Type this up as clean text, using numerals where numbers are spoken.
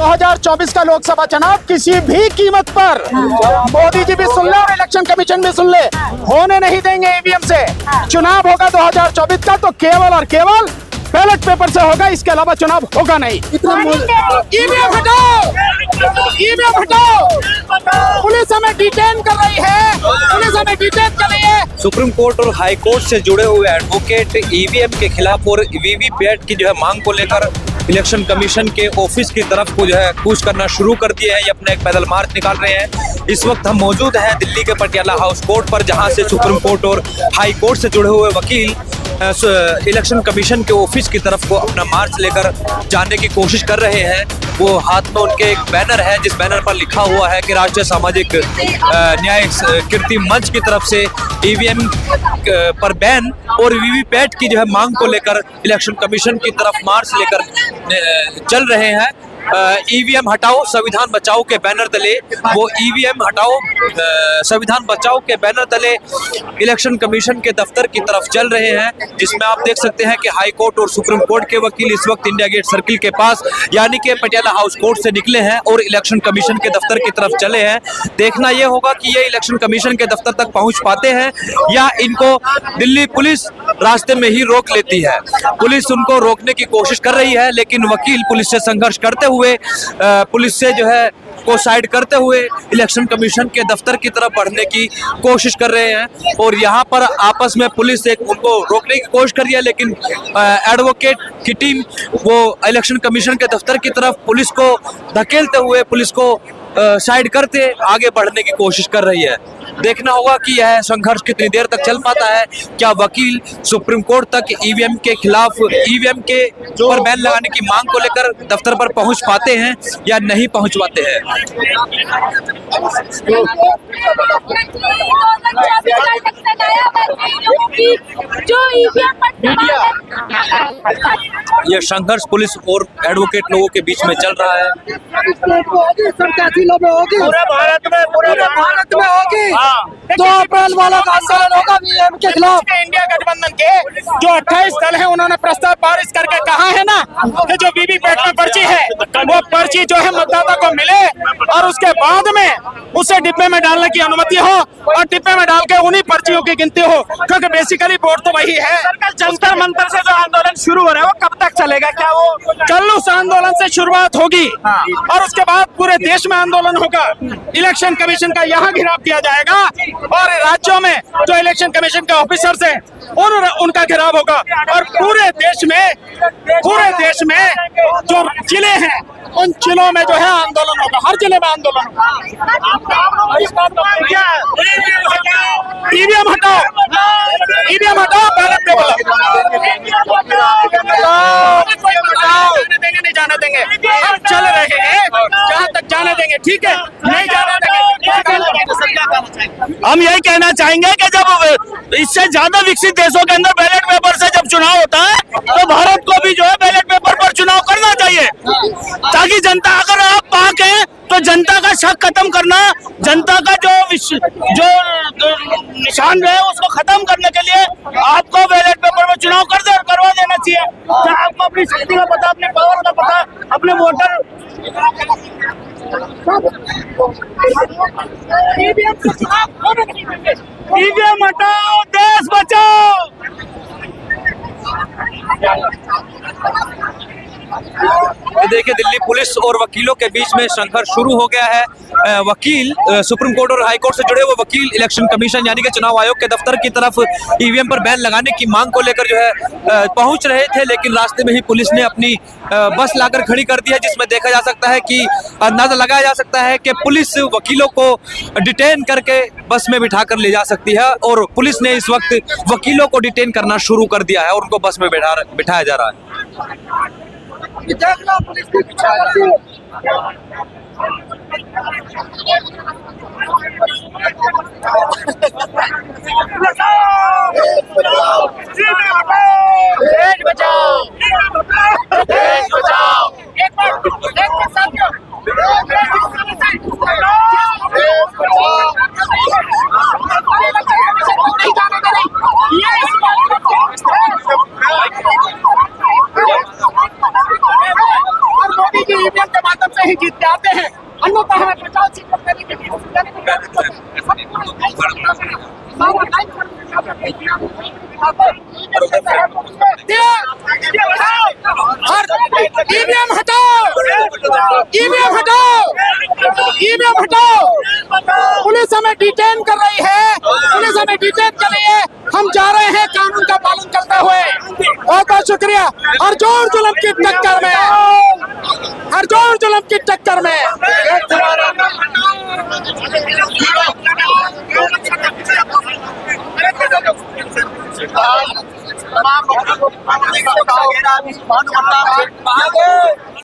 2024 का लोकसभा चुनाव किसी भी कीमत पर मोदी जी भी सुन ले और इलेक्शन कमीशन भी सुन ले, होने नहीं देंगे ईवीएम से। चुनाव होगा 2024 का तो केवल और केवल बैलेट पेपर से होगा, इसके अलावा चुनाव होगा नहीं। ईवीएम हटाओ, ईवीएम हटाओ। पुलिस हमें डिटेन कर रही है, पुलिस हमें डिटेन कर रही है। सुप्रीम कोर्ट और हाई कोर्ट से जुड़े हुए एडवोकेट ईवीएम के खिलाफ और वीवीपैट की जो है मांग को लेकर इलेक्शन कमीशन के ऑफिस की तरफ को जो है कूच करना शुरू कर दिए हैं। ये अपना एक पैदल मार्च निकाल रहे हैं। इस वक्त हम मौजूद हैं दिल्ली के पटियाला हाउस कोर्ट पर, जहां से सुप्रीम कोर्ट और हाई कोर्ट से जुड़े हुए वकील इलेक्शन कमीशन के ऑफिस की तरफ को अपना मार्च लेकर जाने की कोशिश कर रहे हैं। वो हाथ में उनके एक बैनर है, जिस बैनर पर लिखा हुआ है कि राष्ट्रीय सामाजिक न्याय कीर्ति मंच की तरफ से ईवीएम पर बैन और वीवीपैट की जो है मांग को लेकर इलेक्शन कमीशन की तरफ मार्च लेकर चल रहे हैं। ईवीएम हटाओ संविधान बचाओ के बैनर तले, वो ईवीएम हटाओ संविधान बचाओ के बैनर तले इलेक्शन कमीशन के दफ्तर की तरफ चल रहे हैं, जिसमें आप देख सकते हैं कि हाई कोर्ट और सुप्रीम कोर्ट के वकील इस वक्त इंडिया गेट सर्किल के पास यानी कि पटियाला हाउस कोर्ट से निकले हैं और इलेक्शन कमीशन के दफ्तर की तरफ चले हैं। देखना यह होगा कि ये इलेक्शन कमीशन के दफ्तर तक पहुंच पाते हैं या इनको दिल्ली पुलिस रास्ते में ही रोक लेती है। पुलिस उनको रोकने की कोशिश कर रही है, लेकिन वकील पुलिस से संघर्ष करते हुए पुलिस से जो है को साइड करते हुए इलेक्शन कमीशन के दफ्तर की तरफ बढ़ने की कोशिश कर रहे हैं। और यहाँ पर आपस में पुलिस एक उनको रोकने की कोशिश कर रही है, लेकिन एडवोकेट की टीम वो इलेक्शन कमीशन के दफ्तर की तरफ पुलिस को धकेलते हुए पुलिस को साइड करते आगे बढ़ने की कोशिश कर रही है। देखना होगा कि यह संघर्ष कितनी देर तक चल पाता है। क्या वकील सुप्रीम कोर्ट तक ईवीएम के खिलाफ ईवीएम के पर बैन लगाने की मांग को लेकर दफ्तर पर पहुंच पाते हैं या नहीं पहुंच पाते हैं। यह संघर्ष पुलिस और एडवोकेट लोगों के बीच में चल रहा है। पूरे भारत में होगी। 2 अप्रैल वाला आंदोलन होगा ईवीएम के खिलाफ। इंडिया गठबंधन के जो 28 दल है उन्होंने प्रस्ताव पारित करके कहा है ना कि जो वीवीपैट में पर्ची है वो पर्ची जो है मतदाता को मिले और उसके बाद में उसे डिब्बे में डालने की अनुमति हो और डिब्बे में डाल के उन्हीं पर्चियों की गिनती हो, क्योंकि बेसिकली वोट तो वही है। जंतर मंतर से जो आंदोलन शुरू हो रहा है वो कब तक चलेगा? क्या वो कल उस आंदोलन से शुरुआत होगी और उसके बाद पूरे देश में आंदोलन होगा। इलेक्शन कमीशन का यहाँ घिराव किया जाएगा और राज्यों में जो इलेक्शन कमीशन के ऑफिसर्स हैं उनका घिराव होगा और पूरे देश में जो जिले हैं उन जिलों में जो है आंदोलन होगा। हर जिले में आंदोलन होगा। ईवीएम हटाओ, ईवीएम हटाओ, बैलेट पेपर नहीं जाने देंगे। हम चल रहे हैं जहाँ तक जाने देंगे, ठीक है, नहीं जाने देंगे। हम यही कहना चाहेंगे कि जब इससे ज्यादा विकसित देशों के अंदर बैलेट पेपर से जब चुनाव होता है तो भारत को भी जो है बैलेट पेपर पर चुनाव करना चाहिए, ताकि जनता अगर आप पाक है तो जनता का शक खत्म करना, जनता का जो निशान है उसको खत्म करने के लिए आपको बैलेट पेपर में चुनाव करवा देना चाहिए। आपको अपनी शक्ति का पता, अपने पावर का पता, अपने वोटर ईवीएम हटाओ, देश बचाओ। देखिए दिल्ली पुलिस और वकीलों के बीच में संघर्ष शुरू हो गया है। वकील सुप्रीम कोर्ट और हाई कोर्ट से जुड़े हुए वकील इलेक्शन कमीशन यानी कि चुनाव आयोग के दफ्तर की तरफ ईवीएम पर बैन लगाने की मांग को लेकर जो है पहुंच रहे थे, लेकिन रास्ते में ही पुलिस ने अपनी बस लाकर खड़ी कर दी है, जिसमें देखा जा सकता है कि अंदाजा लगाया जा सकता है कि पुलिस वकीलों को डिटेन करके बस में बिठा कर ले जा सकती है और पुलिस ने इस वक्त वकीलों को डिटेन करना शुरू कर दिया है और उनको बस में बिठाया जा रहा है। पुलिस के पीछे देश बचाओ, देश बचाओ। एक बार साथियों, मोदी जी ईवीएम के माध्यम से ही जीत के आते हैं, अन्यथा हमें 50 सीट पर देने के लिए ईवीएम हटाओ, ईवीएम हटाओ, ईवीएम हटाओ। पुलिस हमें डिटेन कर रही है, पुलिस हमें डिटेन कर रही है। हम जा रहे हैं कानून का पालन करते हुए। बहुत बहुत शुक्रिया। हर जोर जुल्म की टक्कर में, हर जोर जुल्म की टक्कर में तमाम